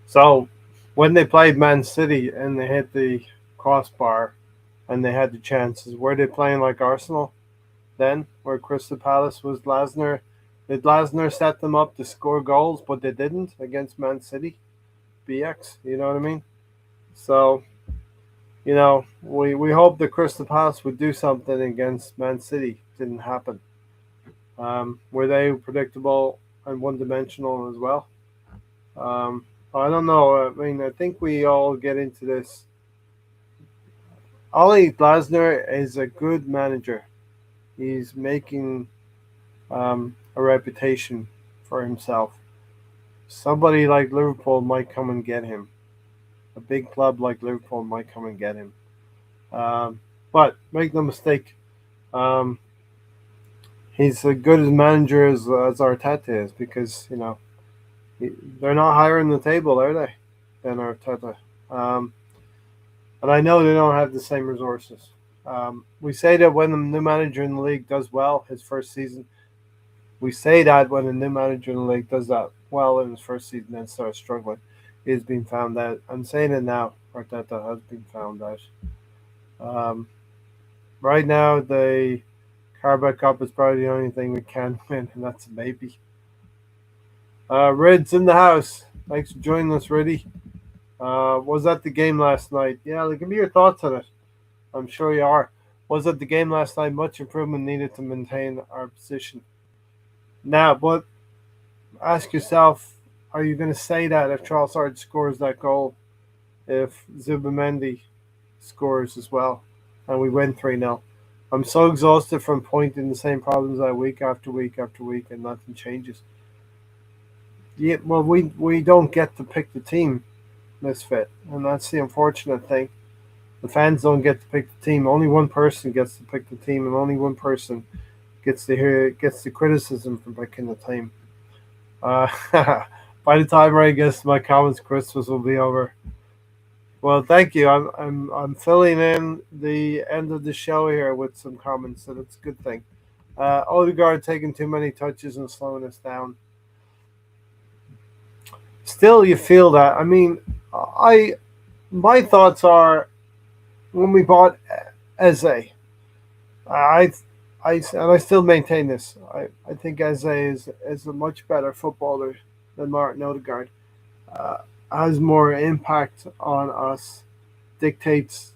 so when they played Man City and they hit the crossbar and they had the chances, were they playing like Arsenal then, where Crystal Palace was Lasner? Did Lasner set them up to score goals, but they didn't against Man City? BX, you know what I mean? So, we hope that Crystal Palace would do something against Man City. Didn't happen. Were they predictable and one-dimensional as well? I don't know. I mean, I think we all get into this. Ollie Glasner is a good manager. He's making a reputation for himself. Somebody like Liverpool might come and get him. A big club like Liverpool might come and get him. But make no mistake, um, he's as good as manager as Arteta is, because they're not higher in the table, are they, than Arteta? Um, and I know they don't have the same resources. We say that when the new manager in the league does well his first season, we say that when a new manager in the league does that well in his first season and starts struggling, he's been found out. I'm saying it now. Arteta has been found out. Um, right now, the Carabao Cup is probably the only thing we can win, and that's a maybe. Red's in the house. Thanks for joining us, Reddy. Was that the game last night? Yeah, give me your thoughts on it. I'm sure you are. Was it the game last night? Much improvement needed to maintain our position. Now, but ask yourself, are you going to say that if Trossard scores that goal, if Zubamendi scores as well, and we win 3-0? I'm so exhausted from pointing the same problems out week after week after week, and nothing changes. Yeah, well, we don't get to pick the team, Misfit, and that's the unfortunate thing. The fans don't get to pick the team. Only one person gets to pick the team, and only one person gets the criticism for picking the team. Uh, by the time I guess my comments, Christmas will be over. Well, thank you. I'm filling in the end of the show here with some comments, so that's a good thing. Odegaard taking too many touches and slowing us down. Still, you feel that. I mean, I my thoughts are when we bought Eze, I and I still maintain this. I think Eze is a much better footballer than Martin Odegaard. Uh, has more impact on us, dictates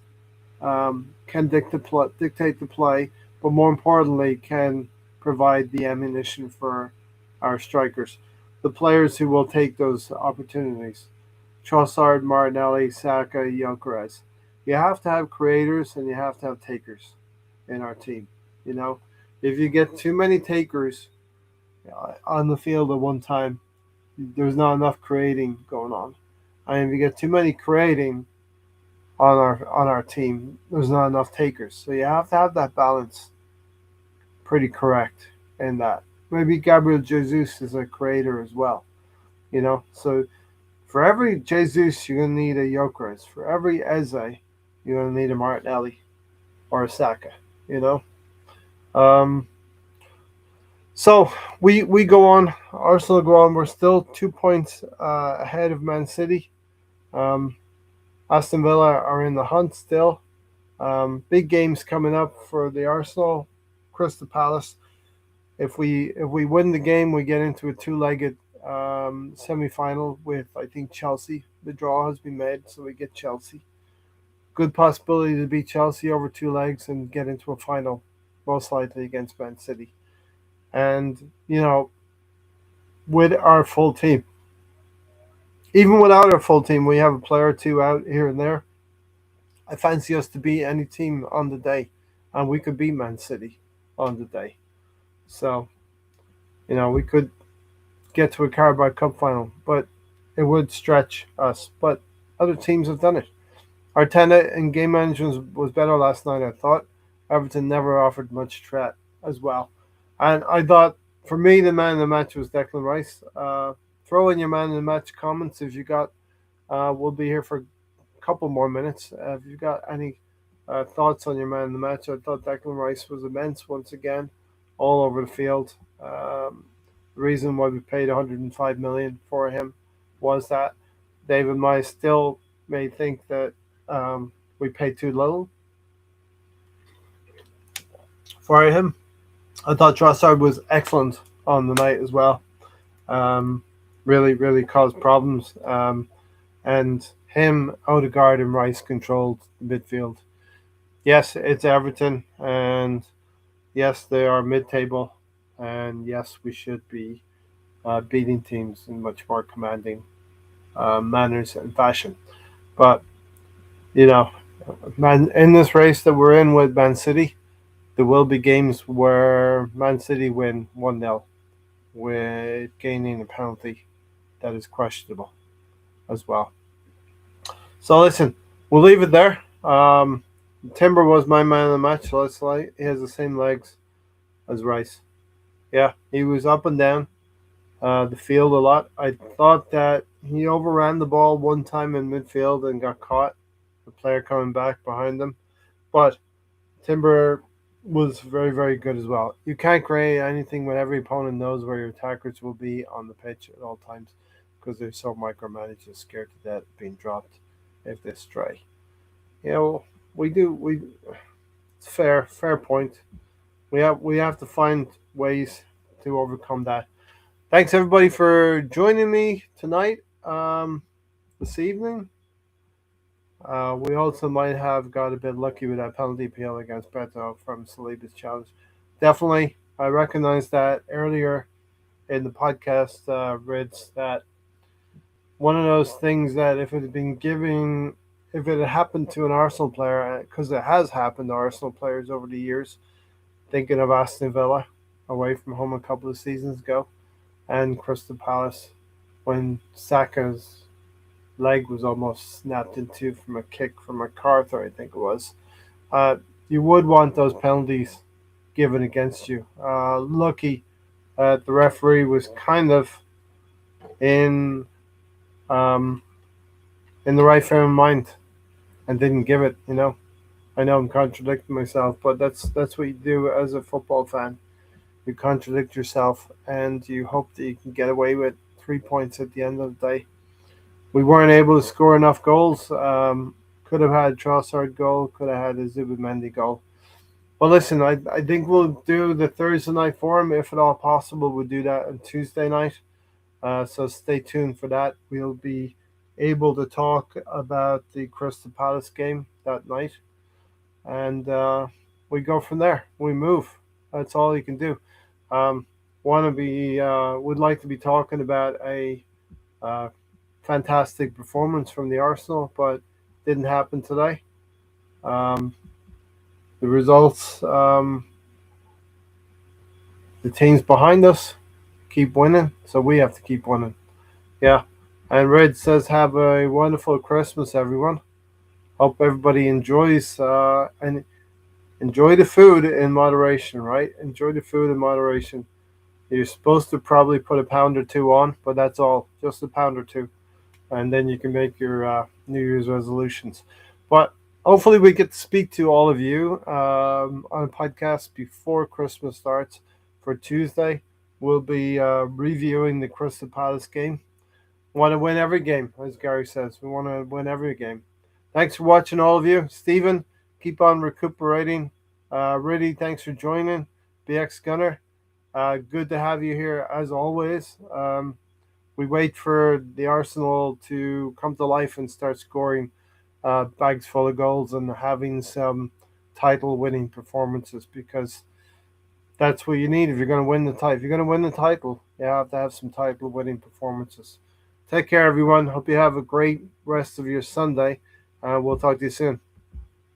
can dictate the play, but more importantly, can provide the ammunition for our strikers, the players who will take those opportunities. Trossard, Martinelli, Saka, Gyökeres. You have to have creators and you have to have takers in our team. You know, if you get too many takers on the field at one time, there's not enough creating going on. And if you get too many creating on our team, there's not enough takers. So you have to have that balance pretty correct in that. Maybe Gabriel Jesus is a creator as well. So for every Jesus, you're gonna need a Gyökeres. For every Eze, you're gonna need a Martinelli or a Saka. You know. Um, so we go on. Arsenal go on. We're still 2 points ahead of Man City. Um, Aston Villa are in the hunt still. Big games coming up for the Arsenal, Crystal Palace. If we win the game, we get into a two-legged semi-final with, I think, Chelsea. The draw has been made, so we get Chelsea. Good possibility to beat Chelsea over two legs and get into a final, most likely against Man City. And with our full team, even without our full team, we have a player or two out here and there. I fancy us to beat any team on the day, and we could beat Man City on the day. So, we could get to a Carabao Cup final, but it would stretch us. But other teams have done it. Arteta in game management was better last night, I thought. Everton never offered much threat as well. And I thought, for me, the man of the match was Declan Rice. Throw in your man of the match comments if you got. We'll be here for couple more minutes. If you've got any thoughts on your man in the match, I thought Declan Rice was immense once again, all over the field. The reason why we paid 105 million for him was that David Moyes still may think that we paid too little for him. I thought Trossard was excellent on the night as well. Really, really caused problems. And him, Odegaard, and Rice controlled the midfield. Yes, it's Everton, and yes, they are mid-table, and yes, we should be beating teams in much more commanding manners and fashion. But man, in this race that we're in with Man City, there will be games where Man City win 1-0 with gaining a penalty that is questionable as well. So listen, we'll leave it there. Timber was my man of the match last night. He has the same legs as Rice. Yeah, he was up and down the field a lot. I thought that he overran the ball one time in midfield and got caught. The player coming back behind him, but Timber was very, very good as well. You can't create anything when every opponent knows where your attackers will be on the pitch at all times because they're so micromanaged and scared to death of being dropped if they stray. You know, we do we it's fair point. We have to find ways to overcome that. Thanks everybody for joining me tonight, this evening. We also might have got a bit lucky with that penalty appeal against Beto from Saliba's challenge. Definitely, I recognized that earlier in the podcast, Rids, that one of those things that if it had happened to an Arsenal player, because it has happened to Arsenal players over the years, thinking of Aston Villa away from home a couple of seasons ago, and Crystal Palace when Saka's leg was almost snapped in two from a kick from MacArthur, I think it was. Uh, you would want those penalties given against you. Lucky the referee was kind of in um, in the right frame of mind and didn't give it. I know I'm contradicting myself, but that's what you do as a football fan. You contradict yourself, and you hope that you can get away with 3 points at the end of the day. We weren't able to score enough goals. Could have had Trossard goal. Could have had a Zubimendi goal. Well, listen, I think we'll do the Thursday night forum if at all possible. We'll do that on Tuesday night. So stay tuned for that. We'll be able to talk about the Crystal Palace game that night, and we go from there. We move. That's all you can do. Um, would like to be talking about a uh, fantastic performance from the Arsenal, but didn't happen today. Um, the results, the teams behind us keep winning, so we have to keep winning. Yeah. And Red says, have a wonderful Christmas, everyone. Hope everybody enjoys and enjoy the food in moderation, right? Enjoy the food in moderation. You're supposed to probably put a pound or two on, but that's all, just a pound or two. And then you can make your New Year's resolutions. But hopefully, we get to speak to all of you on a podcast before Christmas starts for Tuesday. We'll be reviewing the Crystal Palace game. We want to win every game, as Gary says. We want to win every game. Thanks for watching, all of you. Stephen, keep on recuperating. Riddy, thanks for joining. BX Gunner, good to have you here as always. We wait for the Arsenal to come to life and start scoring bags full of goals and having some title-winning performances, because that's what you need if you're going to win the title. If you're going to win the title, you have to have some title-winning performances. Take care, everyone. Hope you have a great rest of your Sunday. We'll talk to you soon.